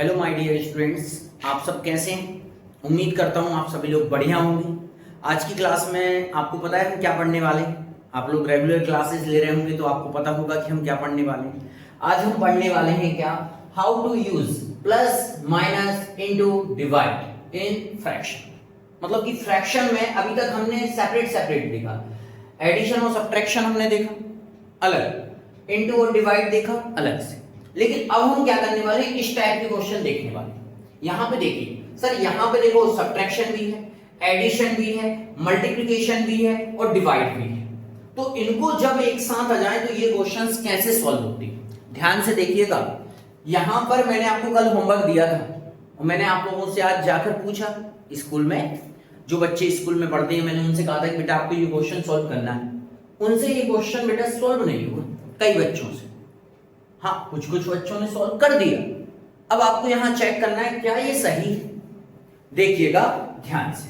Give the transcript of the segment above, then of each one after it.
Hello my dear students, आप सब कैसे हैं? उम्मीद करता हूँ आप सभी लोग बढ़िया होंगे। आज की क्लास में आपको पता है हम क्या पढ़ने वाले हैं। आप लोग रेगुलर क्लासेस ले रहे होंगे तो आपको पता होगा कि हम क्या पढ़ने वाले हैं। आज हम पढ़ने वाले हैं क्या, how to use plus minus into divide in fraction. मतलब कि फ्रैक्शन में अभी तक हमने सेपरेट सेपरेट देखा, एडिशन और सब्ट्रैक्शन हमने देखा अलग, इनटू और डिवाइड देखा अलग से। लेकिन अब हम क्या करने वाले हैं, इस टाइप के क्वेश्चन देखने वाले हैं। यहां पे देखिए सर, यहां पे देखो सब्ट्रैक्शन भी है, एडिशन भी है, मल्टीप्लिकेशन भी है और डिवाइड भी है। तो इनको जब एक साथ आ जाए तो ये क्वेश्चंस कैसे सॉल्व होते हैं, ध्यान से देखिएगा। यहां पर मैंने आपको कल होमवर्क दिया था और मैंने आप लोगों से आज जाकर पूछा, स्कूल में जो बच्चे स्कूल में पढ़ते हैं, मैंने उनसे कहा था कि बेटा आपको ये क्वेश्चन सॉल्व करना है। उनसे ये क्वेश्चन बेटा सॉल्व नहीं हुआ, कई बच्चों से। हाँ, कुछ कुछ बच्चों ने सॉल्व कर दिया। अब आपको यहां चेक करना है क्या ये सही है। देखिएगा ध्यान से,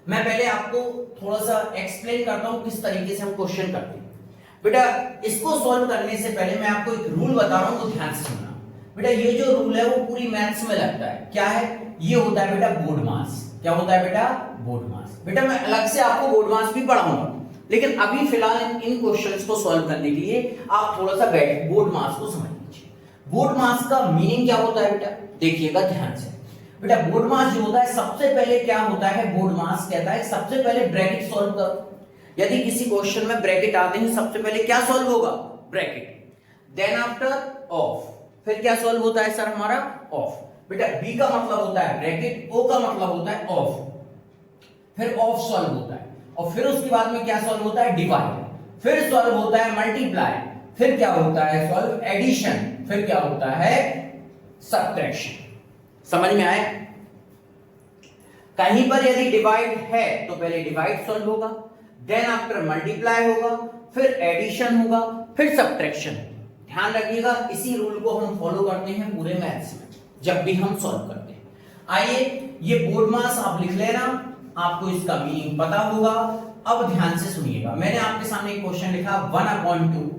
मैं पहले आपको थोड़ा सा एक्सप्लेन करता हूं किस तरीके से हम क्वेश्चन करते हैं। बेटा इसको सॉल्व करने से पहले मैं आपको एक रूल बता रहा हूं, तो ध्यान से सुनना। बेटा ये जो रूल है वो पूरी मैथ्स में लगता है। क्या है ये? होता है बेटा बोर्ड मास। क्या होता है बेटा? बोर्ड मास। बेटा मैं अलग से आपको बोर्ड मास भी पढ़ाऊंगा, लेकिन अभी फिलहाल इन क्वेश्चंस को सॉल्व करने के लिए आप थोड़ा सा बैठ बोर्ड मास को समझ लीजिए। बोर्ड मास का मीनिंग क्या होता है बेटा, देखिएगा ध्यान से। बेटा बोर्ड मास जो होता है, सबसे पहले क्या होता है, बोर्ड मास कहता है सबसे पहले ब्रैकेट सॉल्व करो। यदि किसी क्वेश्चन में ब्रैकेट आते हैं, सबसे पहले क्या सॉल्व होगा? ब्रैकेट। देन आफ्टर ऑफ, फिर क्या सॉल्व होता है सर हमारा? ऑफ। बेटा बी का मतलब होता है ब्रैकेट, ओ का मतलब होता है ऑफ, फिर ऑफ सॉल्व होता है, और फिर उसके बाद में क्या सॉल्व होता है? डिवाइड। फिर सॉल्व होता है मल्टीप्लाई, फिर क्या होता है सॉल्व? एडिशन, फिर क्या होता है? सब्ट्रैक्शन। समझ में आया? कहीं पर यदि डिवाइड है तो पहले डिवाइड सॉल्व होगा, देन आफ्टर मल्टीप्लाई होगा, फिर एडिशन होगा, फिर सब्ट्रैक्शन। ध्यान रखिएगा, इसी रूल को हम फॉलो करते हैं पूरे मैथ्स में जब भी हम सॉल्व करते हैं। आइए ये बोर्ड मास आप लिख लेना, आपको इसका मीनिंग पता होगा। अब ध्यान से सुनिएगा, मैंने आपके सामने एक क्वेश्चन लिखा 1/2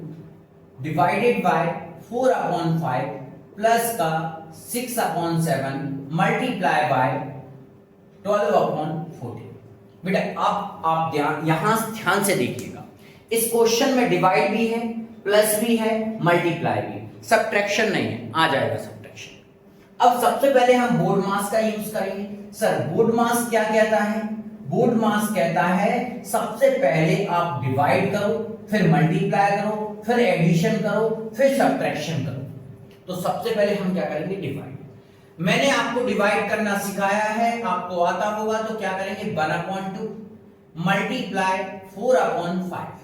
डिवाइडेड बाय 4/5 प्लस का 6/7 मल्टीप्लाई बाय 12/14। बेटा आप यहां ध्यान से देखिएगा, इस क्वेश्चन में डिवाइड भी है, प्लस भी है, मल्टीप्लाई भी है, सब्ट्रैक्शन नहीं है। आ जाएगा सब्ट्रैक्शन। अब सबसे पहले हम बोर्ड मास का यूज करेंगे। सर बोर्ड मास क्या कहता है? बोर्ड मास कहता है सबसे पहले आप डिवाइड करो, फिर मल्टीप्लाई करो, फिर एडिशन करो, फिर सब्ट्रैक्शन करो। तो सबसे पहले हम क्या करेंगे? डिवाइड। मैंने आपको डिवाइड करना सिखाया है, आपको आता होगा तो क्या करेंगे? 1/2 मल्टीप्लाई 4/5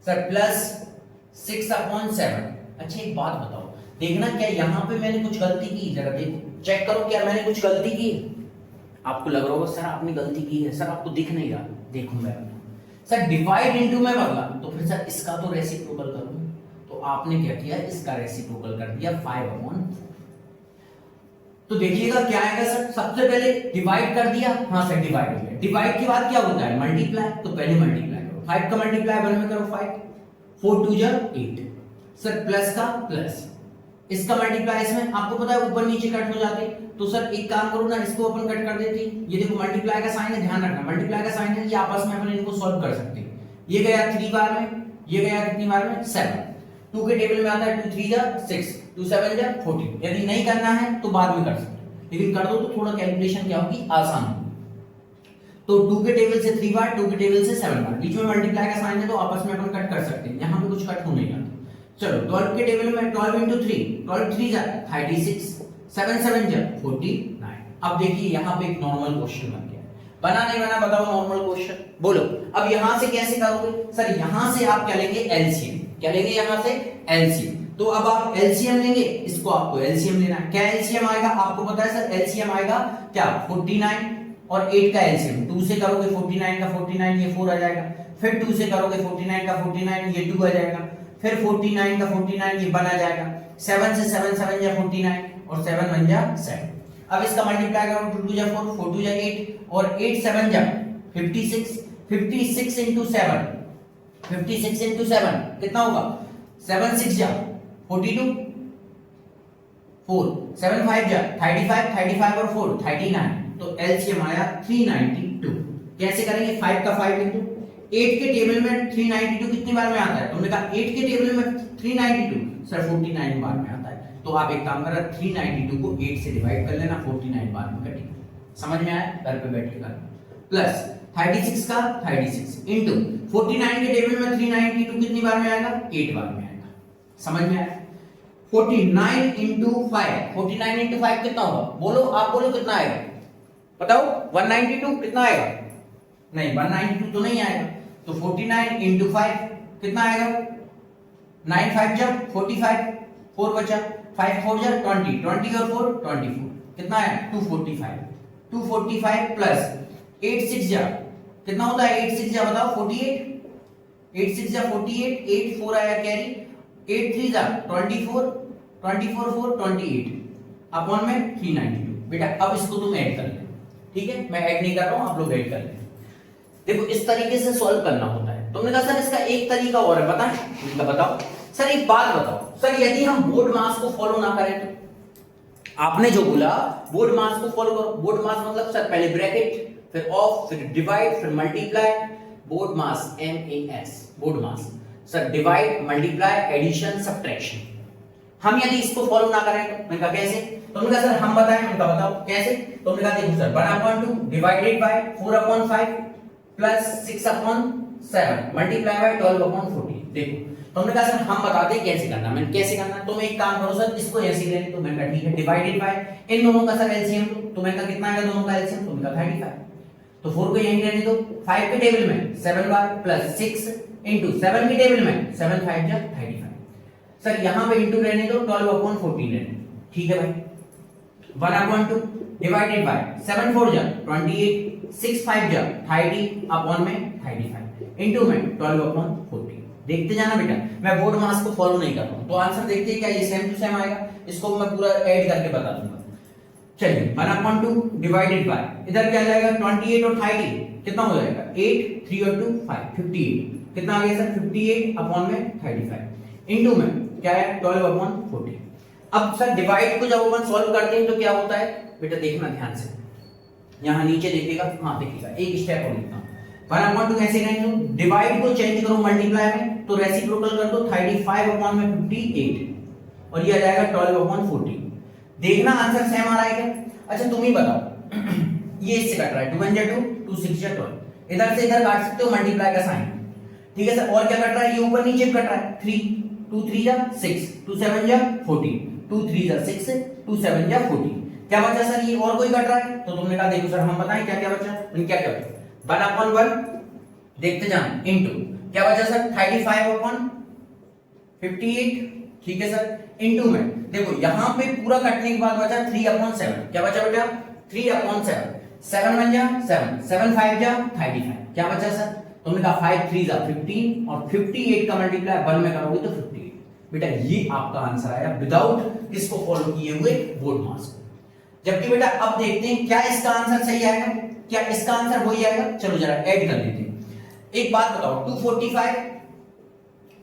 सर प्लस 6/7। अच्छा एक बात बताओ, देखना क्या यहां पे मैंने कुछ गलती की? जरा देखो, चेक करो क्या मैंने कुछ गलती की। आपको लग रहा होगा सर आपने गलती की है, सर आपको दिख नहीं रहा। देखो मैं सर डिवाइड इनटू में बदला, तो फिर सर इसका तो रेसिप्रोकल करूं, तो आपने क्या किया? इसका रेसिप्रोकल कर दिया 5/4। तो देखिएगा क्या आएगा सर, सबसे पहले डिवाइड कर दिया, हाँ सर डिवाइड हो गया। डिवाइड के बाद क्या होता है? मल्टीप्लाई। तो पहले मल्टीप्लाई करो, 5 का मल्टीप्लाई 1 में करो 5, 4 2 जा 8 सर, प्लस का प्लस, इसका मल्टीप्लाई इसमें, आपको पता है ऊपर नीचे कट हो जाते। तो सर एक काम करो ना, इसको अपन कट कर देते हैं। ये देखो मल्टीप्लाई का साइन है, ध्यान रखना मल्टीप्लाई का साइन है, ये आपस में अपन इनको सॉल्व कर सकते हैं। ये गया 3 बार में, ये गया कितनी बार में? 7। 2 के टेबल में आता है 2 3 जा 6, 2 7 जा 14। यदि नहीं करना है तो बाद में कर सकते हैं, लेकिन कर दो तो थोड़ा कैलकुलेशन क्या होगी? आसान होगी। तो 2 के टेबल से 3 बार, 2 के टेबल से 7 बार, बीच में मल्टीप्लाई का साइन है तो आपस में अपन कट कर सकते हैं, यहां पे कुछ कट हो नहीं जाता। चलो 12 के टेबल में 12 into 3, 12 3 जा 36, 7 7 जा 49। अब देखिए यहां पे एक नॉर्मल क्वेश्चन बन गया। बना नहीं बना बताओ नॉर्मल क्वेश्चन, बोलो। अब यहां से कैसे करोगे? सर यहां से आप क्या लेंगे? एलसीएम। क्या लेंगे यहां से? एलसीएम। तो अब आप एलसीएम लेंगे, इसको आपको एलसीएम लेना है। क्या एलसीएम आएगा? आपको पता है सर एलसीएम आएगा क्या? 49 और 8 का एलसीएम। 2 से करोगे 49 का 49, ये 4 आ जाएगा। फिर 2 से करोगे 49 का 49, ये 2 आ जाएगा। फिर 49 का 49, ये 1 आ जाएगा। 7 से 7 7 जा 49 और 7 1 जा 7। अब इसका मल्टीप्लाई करो, 2 2 जा 4, 4 2 जा 8 और 8 7 जा 56। 56 into 7, 56 into 7 कितना होगा? 7 6 जा 42, 4 7 5 जा 35 35 और 4 39, तो एलसीएम आया 392। कैसे करेंगे? 5 का 5 लिख दो। 8 के टेबल में 392 कितनी बार में आता है? तुमने कहा 8 के टेबल में 392 सर 49 बार में आता है, तो आप एक काम करो 392 को 8 से डिवाइड कर लेना, 49 बार में कटेगा। समझ में आया? घर पे बैठ के करना। प्लस 36 का 36 इंटू 49 के टेबल में 392 कितनी बार में आएगा? 8 बार में आएगा। समझ में आया? 49 इंटू 5, 49 इंटू 5 कितना होगा? बोलो, आप बोलो कितना आएगा? बताओ 192 कितना आएगा? नहीं 192 तो नहीं आएगा, तो 49 इंटू 5 कितना आएगा? 9 5 जा 45, 4 बचा, 5 4 जा 20, 20 और 4 24, कितना आया? 245, 245 प्लस 8 6 जा कितना होता है? 8 6 जा बताओ 48, 8 6 जा 48, 8 4 आया कैरी, 8 3 जा 24, 24 4 28 अपॉन में 392। बेटा अब इसको तुम ऐड कर ले, ठीक है? मैं ऐड नहीं कर रहा हूं, आप लोग ऐड कर ले। देखो इस तरीके से सॉल्व करना होता है। तुमने कहा सर इसका एक तरीका और है, बता बताओ। सर एक बात बताओ, सर यदि हम बोर्ड मास को फॉलो ना करें तो? आपने जो बोला बोर्ड मास को फॉलो करो। बोर्ड मास मतलब सर पहले ब्रैकेट, फिर ऑफ, फिर डिवाइड, फिर multiply. BODMAS MAS, BODMAS. Sir divide, multiply, addition, subtraction. हम यदि इसको फॉलो ना करें तो? मैंने कहा कैसे? तुमने कहा सर हम बताएं। मैंने कहा बताओ कैसे? तुमने कहा देखो sir 1/2 divided by 4/5 plus 6/7 multiply by 12/14। देखो तुमने कहा सर हम बता दें कैसे करना। मैंने कैसे करना? तुम एक काम करो सर, इसको ऐसे ही ले, तो मैंने कहा ठीक है डिवाइडेड बाय इन दोनों का सर एलसीएम। तो मैंने कहा कितना आएगा दोनों का एलसीएम? तुमने कहा 35, तो 4 को यहीं रहने दो। 5 के टेबल में 7 बार प्लस 6 इंटू 7 के टेबल में 7 5 जा 35। सर यहां पे इंटू रहने दो, 12/14 रहने दो, ठीक है भाई। 1/2 डिवाइडेड बाय 7 4 जा 28, 6 5 जा 30 अपॉन में 35 इंटू में 12/14। देखते जाना बेटा, मैं बोर्ड मास को फॉलो नहीं कर रहा हूं, तो आंसर देखते हैं क्या ये सेम टू सेम आएगा। इसको मैं पूरा ऐड करके बता दूंगा। चलिए 1/2 डिवाइडेड बाय इधर क्या जाएगा? 28 और 30 कितना हो जाएगा? 8 3 और 2 5 58 कितना आ गया सर? 58 अपॉन में 35 इंटू में क्या है? 12/14। अब सर डिवाइड को जब अपन सॉल्व करते हैं तो क्या होता है बेटा? देखना ध्यान से, यहां नीचे देखिएगा, हाँ देखिएगा, एक स्टेप और लिखता हूं। 1/2 कैसे करेंगे? डिवाइड को चेंज करो मल्टीप्लाई में, तो रेसिप्रोकल कर दो 35 अपॉन में 58 और ये आ जाएगा 12/14। देखना आंसर सेम आ रहा है क्या? अच्छा तुम ही बताओ ये इससे कट रहा है 2 1 जा 2 2 6 जा 12, इधर से इधर काट सकते हो मल्टीप्लाई का साइन, ठीक है सर। और क्या कट रहा है? ये ऊपर नीचे कट रहा है 3 2 3 जा 6 2 7 जा 14 2 3 जा 6 2 7 जा 14। क्या बचा सर? ये और कोई कट रहा है, तो तुमने कहा देखो सर हम बताएं क्या क्या बचा। क्या क्या बचा? 1/1 देखते जाना इंटू क्या बचा सर? 35/58, ठीक है सर, इंटू में देखो यहां पे पूरा कटने के बाद बचा 3/7। क्या बचा बेटा? 3/7 7 1 जा 7 7 5 जा 35। क्या बचा सर? तुमने कहा 5 3 जा 15 और 58 का मल्टीप्लाई 1 में करोगे तो 58। बेटा ये आपका आंसर आया विदाउट इसको फॉलो किए हुए बोर्ड मास को। जबकि बेटा अब देखते हैं क्या इसका आंसर सही आएगा, क्या इसका आंसर वही आएगा। चलो जरा ऐड कर लेते हैं। एक बात बताओ 245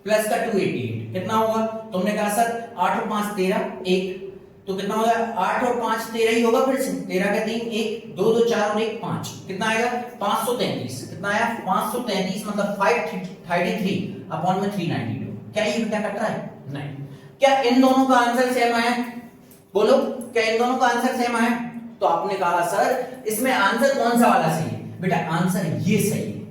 प्लस का 288 कितना होगा? तुमने कहा सर 8 और 5 13 1, तो कितना होगा? 8 और 5 13 ही होगा, फिर से 13 का 3 1 2 2 4 और 1 5 कितना आएगा? 533। कितना आया? 533 मतलब 533 अपॉन में 392। क्या ये बेटा कट रहा है? नहीं। क्या इन दोनों का आंसर सेम आया? बोलो क्या इन दोनों का आंसर सेम आया? तो आपने कहा सर इसमें आंसर कौन सा वाला सही है? बेटा आंसर ये सही है,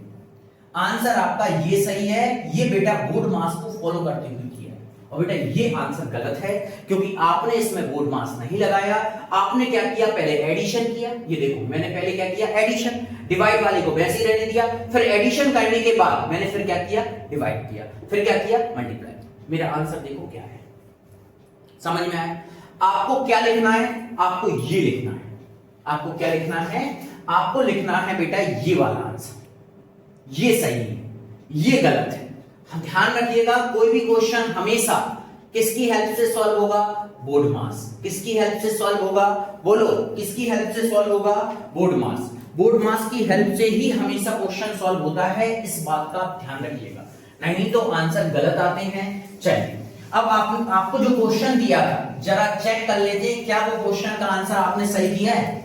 आंसर आपका ये सही है। ये बेटा बोर्ड मास को फॉलो करते हुए किया है। और बेटा ये आंसर गलत है क्योंकि आपने इसमें बोर्ड मास नहीं लगाया। आपने क्या किया? पहले एडिशन किया। ये देखो मैंने पहले क्या किया? एडिशन। डिवाइड वाले को वैसे ही रहने दिया, फिर एडिशन करने के बाद मैंने फिर क्या किया? डिवाइड किया, फिर क्या किया? मल्टीप्लाई। मेरा आंसर देखो क्या है, समझ में आया? आपको क्या लिखना है? आपको ये लिखना है। आपको क्या लिखना है? आपको लिखना है बेटा ये वाला आंसर, ये सही है, ये गलत है। ध्यान रखिएगा कोई भी क्वेश्चन हमेशा किसकी हेल्प से सॉल्व होगा? बोर्ड मास। किसकी हेल्प से सॉल्व होगा? बोलो किसकी हेल्प से सॉल्व होगा? बोर्ड मास। बोर्ड मास की हेल्प से ही हमेशा क्वेश्चन सॉल्व होता है, इस बात का ध्यान रखिएगा, नहीं तो आंसर गलत आते हैं। चलिए अब आपको जो क्वेश्चन दिया था जरा चेक कर लेते हैं क्या वो क्वेश्चन का आंसर आपने सही किया है।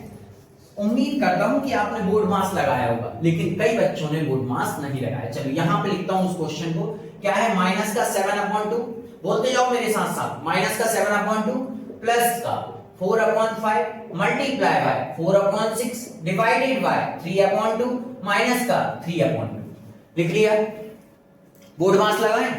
उम्मीद करता हूं कि आपने बोर्ड मास लगाया होगा, लेकिन कई बच्चों ने बोर्ड मास नहीं लगाया। चलो यहां पे लिखता हूं उस क्वेश्चन को। क्या है? माइनस का 7/2, बोलते जाओ मेरे साथ साथ, माइनस का 7/2 प्लस का 4/5 multiply by 4/6 divided by 3/2 minus का 3/2। लिख लिया? बोर्ड मास लगाएं?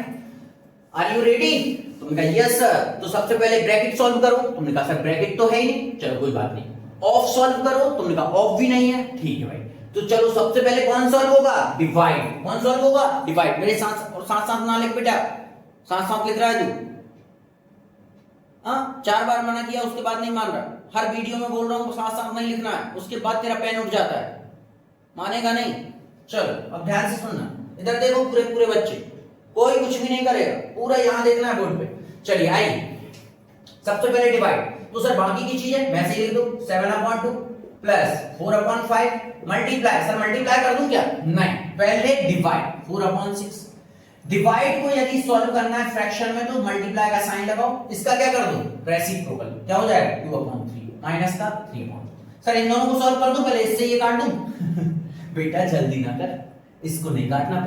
Are you ready? तुमने कहा यस सर। तो सबसे पहले ब्रैकेट सॉल्व करो। तुमने कहा सर ब्रैकेट तो है ही नहीं। चलो कोई बात नहीं। ऑफ सॉल्व करो। तुमने कहा ऑफ भी नहीं है। ठीक है भाई। तो चलो सबसे पहले कौन सॉल्व होगा? डिवाइड। कौन सॉल्व होगा? डिवाइड। मेरे साथ और साथ साथ ना लिख बेटा, साथ साथ लिख रहा है तू? हाँ, 4 बार मना किया उसके बाद नहीं मान रहा। हर वीडियो में बोल रहा हूं साथ साथ नहीं लिखना है, उसके बाद तेरा पेन उठ जाता है। मानेगा नहीं? चलो अब ध्यान से सुनना। इधर देखो पूरे पूरे बच्चे, कोई कुछ भी नहीं करेगा, पूरा यहां देखना है बोर्ड पे। चलिए आइए, सबसे पहले डिवाइड। तो सर बाकी की चीजें मैं से लिख दो। 7/2 प्लस 4/5 मल्टीप्लाई। सर मल्टीप्लाई कर दूं क्या? नहीं, पहले डिवाइड। 4/6। डिवाइड को यदि सॉल्व करना है फ्रैक्शन में तो मल्टीप्लाई का साइन लगाओ, इसका क्या कर दो? रेसिप्रोकल। क्या हो जाएगा? 2/3 माइनस का 3/। सर इन दोनों को सॉल्व कर दूं पहले, इससे ये काट दूं? बेटा जल्दी ना कर, इसको नहीं काटना।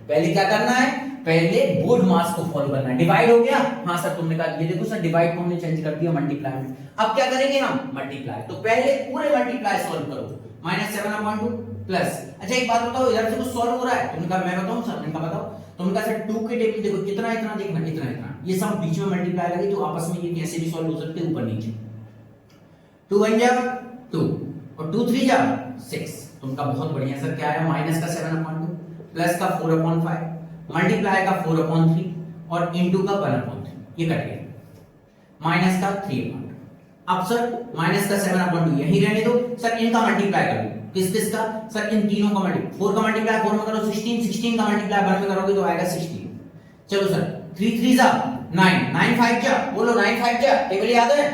पहले क्या करना है? पहले बोर्ड मास को फॉलो करना है। डिवाइड हो गया? हाँ सर तुमने कहा ये देखो सर डिवाइड को हमने चेंज कर दिया मल्टीप्लाई में। अब क्या करेंगे हम? मल्टीप्लाई। तो पहले पूरे मल्टीप्लाई सॉल्व करो। Minus 7/2 plus. अच्छा एक बात बताओ, इधर से कुछ सॉल्व हो रहा है? तुमने कहा मैं बताऊं सर? मैंने कहा बताओ। तुमने कहा सर 2 के टेबल देखो, इतना इतना देखना, इतना इतना, ये सब बीच में मल्टीप्लाई लगी तो आपस में ये कैसे भी सॉल्व हो सकते हैं, ऊपर नीचे। 2 1 जा 2 और 2 3 जा 6। तुमका बहुत बढ़िया सर। क्या है? माइनस का 7/2 प्लस का 4/5 मल्टीप्लाई का 4/3 और इनटू का 1/3। ये कट गया। माइनस का 3/2। अब सर माइनस का 7/2 यही रहने दो। सर इनका मल्टीप्लाई कर दो। किस किस का? सर इन तीनों का मल्टीप्लाई। 4 का मल्टीप्लाई 4 में करो 16, 16 का मल्टीप्लाई 1 में करोगे तो आएगा 16। चलो सर 3 3 जा 9, 9 5 जा, बोलो 9 5 जा, टेबल याद है?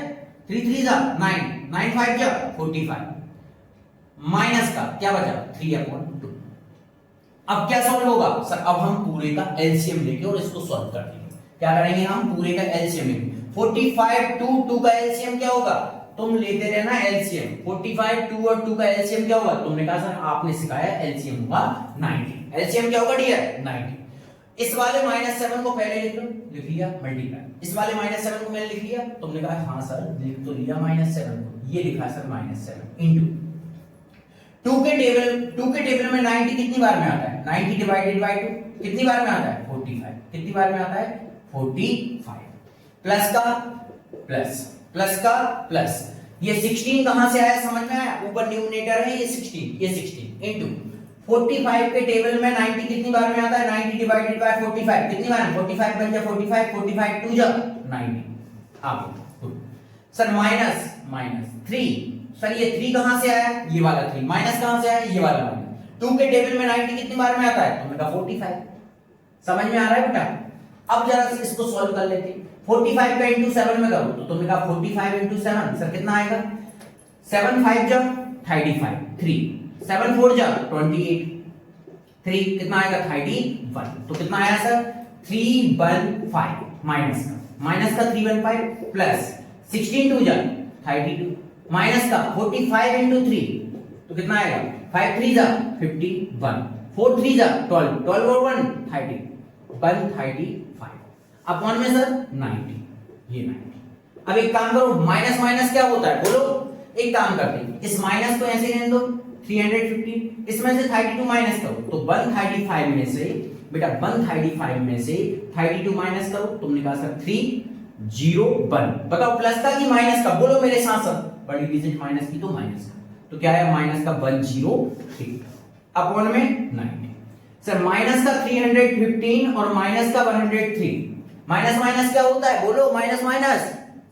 3 3 जा 9, 9 5 जा 45 माइनस का क्या बचा? 3/2। अब क्या सॉल्व होगा? सर अब हम पूरे का एलसीएम लेंगे और इसको सॉल्व कर देंगे। क्या करेंगे हम? पूरे का एलसीएम लेंगे। 45 2 का एलसीएम क्या होगा? तुम लेते रहना एलसीएम। 45 2 और 2 का एलसीएम क्या होगा? तुमने कहा सर आपने सिखाया एलसीएम होगा 90। एलसीएम क्या होगा डियर? 90। इस वाले -7 को पहले लिख लो, लिख लिया मल्टीप्लाई। इस वाले -7 को मैंने लिख लिया। तुमने कहा हां सर लिख तो लिया -7 को, ये लिखा सर -7 इनटू 2 के टेबल में 90 कितनी बार में आता है? 90 डिवाइडेड बाय 2 कितनी बार में आता है? 45। कितनी बार में आता है? 45। प्लस का प्लस, प्लस का प्लस। ये 16 कहां से आया समझ में आया? ऊपर न्यूमरेटर है ये 16, ये 16 इनटू 45 के टेबल में 90 कितनी बार में आता है? 90 डिवाइडेड बाय 45 कितनी बार? 45 बन जा 45, 45 2 जा 90। अब सर माइनस 3। सर ये 3 कहां से आया? ये वाला 3। माइनस कहां से आया? ये वाला माइनस। 2 के टेबल में 90 कितनी बार में आता है? तुमने कहा 45। समझ में आ रहा है बेटा? अब जरा इसको सॉल्व कर लेते हैं। 45 का इनटू 7 में करो तो तुमने कहा 45 इनटू 7 सर कितना आएगा? 7 5 जा 35 3 7 4 जा 28 3 कितना आएगा? 31। तो कितना आया सर? 315 माइनस का 315 प्लस 16 2 जा 32 माइनस का 45 इनटू 3 तो कितना आएगा? 5 3 जा 51 4 3 जा 12 12 और 1 30 135 अपॉन में सर 90। ये 90। अब एक काम करो, माइनस माइनस क्या होता है बोलो? एक काम करते हैं, इस माइनस को ऐसे रहने दो 350, इसमें से 32 माइनस करो तो 135 में से बेटा 135 में से 32 माइनस करो। तुमने कहा सर 301। बताओ प्लस का कि माइनस का? बोलो मेरे साथ साथ। बड़ी डिजिट माइनस की तो माइनस का, तो क्या है? माइनस का 103 अपॉन में 90। सर माइनस का 315 और माइनस का 103। माइनस माइनस क्या होता है बोलो? माइनस माइनस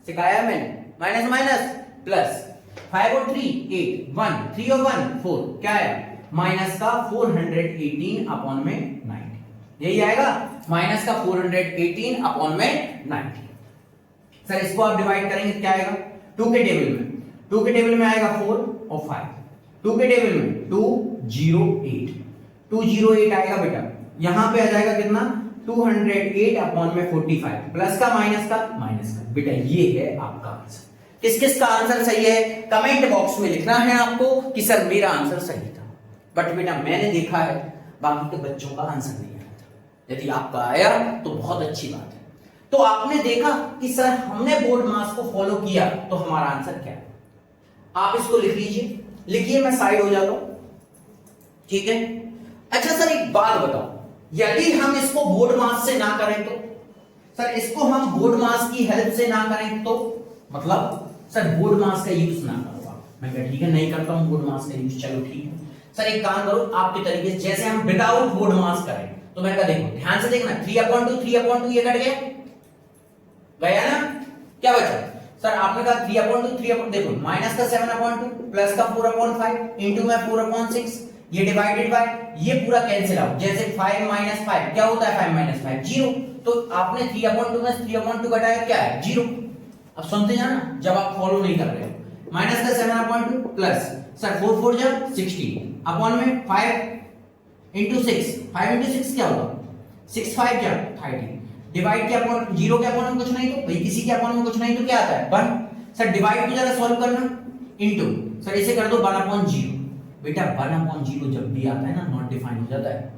सिखाया मैंने। माइनस माइनस प्लस 5 और 3 8 1 3 और 1 4 क्या है? माइनस का 418 अपॉन में 90। यही आएगा माइनस का 418 अपॉन में 90। सर इसको आप डिवाइड करेंगे क्या आएगा? 2 के टेबल में आएगा 4 और 5। 2 के टेबल में 208 आएगा बेटा। यहां पे आ जाएगा कितना? 208 अपॉन में 45 प्लस का माइनस का बेटा ये है आपका आंसर। किस किस का आंसर सही है कमेंट बॉक्स में लिखना है आपको कि सर मेरा आंसर सही था, बट बेटा मैंने देखा है बाकी के बच्चों का आंसर नहीं आया था। यदि आपका आया तो बहुत अच्छी बात है। तो आपने देखा कि सर हमने बोर्ड मास को फॉलो किया तो हमारा आंसर क्या है। आप इसको लिख लीजिए, लिखिए, मैं साइड हो जाता हूं, ठीक है। अच्छा सर एक बात बताओ, यदि हम इसको बोर्ड मास से ना करें तो, सर इसको हम बोर्ड मास की हेल्प से ना करें तो, मतलब सर बोर्ड मास का यूज ना करो आप। मैं कहा ठीक है नहीं करता हूं बोर्ड मास का यूज, चलो ठीक है। सर एक काम करो आपके तरीके से, जैसे हम विदाउट बोर्ड मास करें तो मैं कहा देखो ध्यान से देखना, 3/2 ये कट गया ना, क्या बचा सर आपने कहा 3/2 देखो माइनस का 7/2 प्लस का 4/5 इंटू में 4/6, ये डिवाइडेड बाय ये पूरा कैंसिल आउट, जैसे 5 - 5 क्या होता है 5 - 5 0। तो आपने 3/2 में 3/2 घटाया क्या है 0। अब सुनते जाना जब आप फॉलो नहीं कर रहे हो, माइनस का 7/2 प्लस सर 4 4 जा 16 अपॉन में 5 इंटू 6, 5 इंटू 6 क्या होगा 6 5 जा 30 डिवाइड के अपॉन 0 के अपॉन में कुछ नहीं तो भाई किसी के अपॉन में कुछ नहीं तो क्या आता है 1। सर डिवाइड को जरा सॉल्व करना इंटू सर इसे कर दो 1/0। बेटा 1/0 जब भी आता है ना नॉट डिफाइन हो जाता है।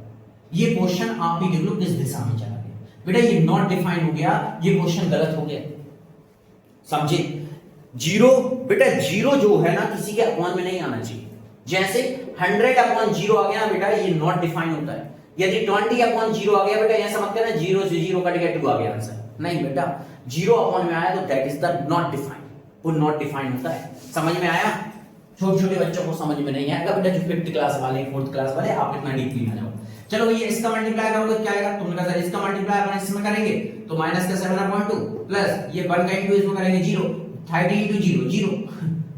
ये क्वेश्चन आप भी देख लो किस दिशा में चला गया, बेटा ये नॉट डिफाइन हो गया, ये क्वेश्चन गलत हो गया, समझे। 0 बेटा 0 जो है ना किसी के अपॉन में नहीं आना चाहिए। जैसे 100/0 आ गया ना बेटा ये नॉट डिफाइन होता है। यदि 20/0 आ गया बेटा ऐसा मत कहना 0 से 0 कट गया 2 आ गया आंसर, नहीं बेटा 0 अपॉन में आया तो that is the not define, वो नॉट डिफाइन होता है। समझ में आया। छोटे छोटे बच्चों को समझ में नहीं आएगा बेटा, जो 5th क्लास वाले 4th क्लास वाले आप इतना डीपली ना जाओ। चलो भैया इसका मल्टीप्लाई करोगे क्या आएगा, तुमने कहा सर इसका मल्टीप्लाई अपन इसमें करेंगे तो माइनस का 7/2 प्लस ये 1 का इंटू इसमें करेंगे 0 30 इंटू 0 0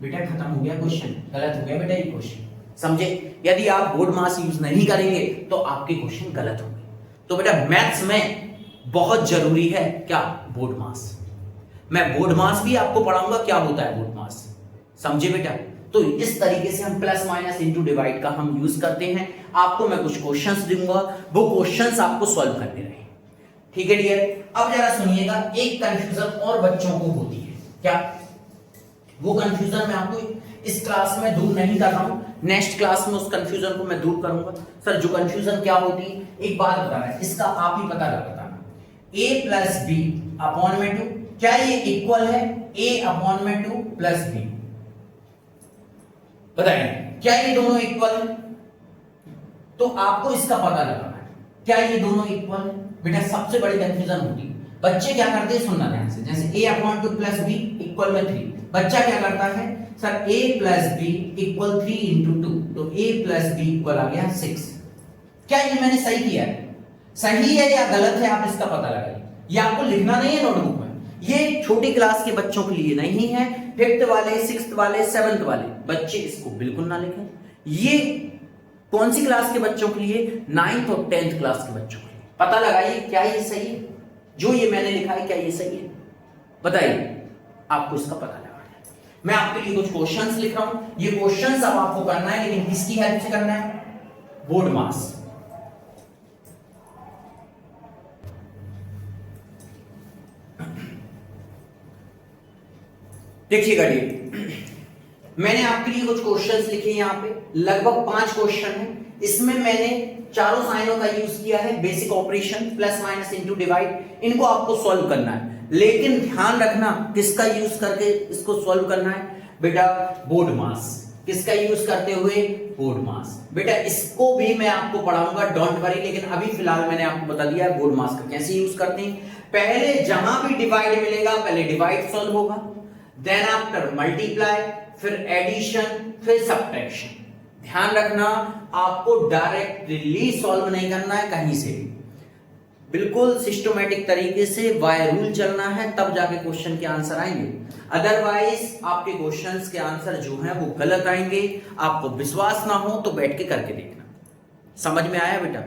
बेटा खत्म हो गया क्वेश्चन, गलत हो गया बेटा ये क्वेश्चन, समझे। यदि आप बोर्ड मास यूज नहीं करेंगे तो आपके क्वेश्चन गलत होंगे। तो बेटा मैथ्स में बहुत जरूरी है क्या बोर्ड मास। मैं बोर्ड मास भी आपको पढ़ाऊंगा क्या होता है बोर्ड मास, समझे बेटा। तो इस तरीके से हम प्लस माइनस इंटू डिवाइड का हम यूज करते हैं। आपको मैं कुछ क्वेश्चंस दूंगा, वो क्वेश्चंस आपको सॉल्व करने रहे, ठीक है डियर। अब जरा सुनिएगा, एक कंफ्यूजन और बच्चों को होती है, क्या वो कंफ्यूजन मैं आपको इस क्लास में दूर नहीं कर रहा हूं, नेक्स्ट क्लास में उस कंफ्यूजन को मैं दूर करूंगा। सर जो कंफ्यूजन क्या होती है एक बात बताना है, इसका आप ही पता लगाना, a प्लस बी अपॉन में 2 क्या ये इक्वल है a अपॉन में 2 प्लस बी, बताइए क्या ये दोनों इक्वल है। तो आपको इसका पता लगाना है क्या ये दोनों इक्वल है। बेटा सबसे बड़ी कंफ्यूजन होती है, बच्चे क्या करते हैं सुनना ध्यान से, जैसे a upon 2 plus B equal में 3, बच्चा क्या करता है sir a plus B equal 3 into 2, तो a प्लस बी इक्वल आ गया 6। क्या ये मैंने सही किया है, सही है या गलत है आप इसका पता लगाइए। ये आपको लिखना नहीं है नोटबुक में, ये छोटी क्लास के बच्चों के लिए नहीं है, 5th वाले 6th वाले 7th वाले बच्चे इसको बिल्कुल ना लिखें। ये कौन सी क्लास के बच्चों के लिए 9th और 10th क्लास के बच्चों के लिए। पता लगाइए क्या ये सही है, जो ये मैंने लिखा है क्या ये सही है, बताइए आपको इसका पता लगाना है। मैं आपके लिए कुछ क्वेश्चंस लिख रहा हूं, ये क्वेश्चंस अब आपको करना है, लेकिन किसकी हेल्प से करना है, बोर्ड मास। देखिएगा मैंने आपके लिए कुछ क्वेश्चंस लिखे यहां पे, लगभग 5 क्वेश्चन है। इसमें मैंने चारों साइनों का यूज किया है, basic operation plus minus into divide, इनको आपको सॉल्व करना है। लेकिन ध्यान रखना किसका यूज करके इसको सॉल्व करना है बेटा, बोर्ड मास। किसका यूज करते हुए, बोर्ड मास। बेटा इसको भी मैं आपको पढ़ाऊंगा, डोंट वरी, लेकिन अभी फिलहाल मैंने आपको बता दिया है बोर्ड मास का कैसे यूज करते हैं। पहले जहां भी डिवाइड मिलेगा पहले डिवाइड सॉल्व होगा, देन आफ्टर मल्टीप्लाई, फिर एडिशन, फिर सब्ट्रैक्शन। ध्यान रखना आपको डायरेक्टली सॉल्व नहीं करना है कहीं से भी, बिल्कुल सिस्टमैटिक तरीके से बाय रूल चलना है, तब जाके क्वेश्चन के आंसर आएंगे। अदरवाइज आपके क्वेश्चंस के आंसर जो हैं वो गलत आएंगे। आपको विश्वास ना हो तो बैठ के करके देखना। समझ में आया बेटा,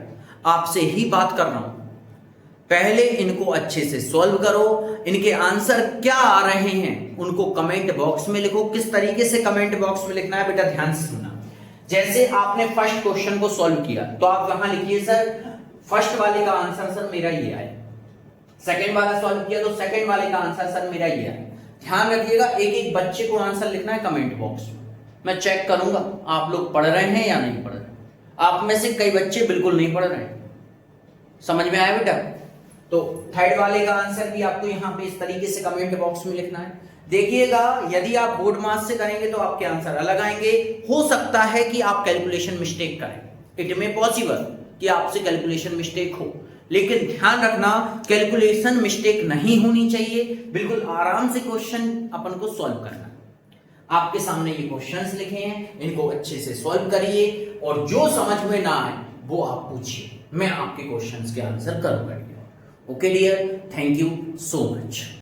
आपसे ही बात कर रहा हूं, पहले इनको अच्छे से सॉल्व करो। इनके आंसर क्या आ रहे हैं उनको कमेंट बॉक्स में लिखो। किस तरीके से कमेंट बॉक्स में लिखना है बेटा, ध्यान से सुनना। जैसे आपने फर्स्ट क्वेश्चन को सॉल्व किया तो आप वहां लिखिए सर फर्स्ट वाले का आंसर सर मेरा ये आया, सेकंड वाला सॉल्व किया तो सेकंड वाले का आंसर सर मेरा ये आया। ध्यान रखिएगा, एक एक बच्चे को आंसर लिखना है कमेंट बॉक्स में, मैं चेक करूंगा आप लोग पढ़ रहे हैं या नहीं पढ़ रहे। आप में से कई बच्चे बिल्कुल नहीं पढ़ रहे हैं, समझ में आया बेटा? तो थर्ड वाले का आंसर भी आपको यहाँ पे इस तरीके से कमेंट बॉक्स में लिखना है। देखिएगा, यदि आप बोर्ड मार्क्स से करेंगे तो आपके आंसर अलग आएंगे, हो सकता है कि आप कैलकुलेशन मिस्टेक करें, इट मे पॉसिबल कि आपसे कैलकुलेशन मिस्टेक हो, लेकिन ध्यान रखना कैलकुलेशन मिस्टेक नहीं होनी चाहिए, बिल्कुल आराम से क्वेश्चन अपन को सॉल्व करना। आपके सामने ये क्वेश्चंस लिखे हैं, इनको अच्छे से सॉल्व करिए और जो समझ में ना आए वो आप पूछिए, मैं आपके क्वेश्चंस के आंसर करूंगा। Okay dear, thank you so much.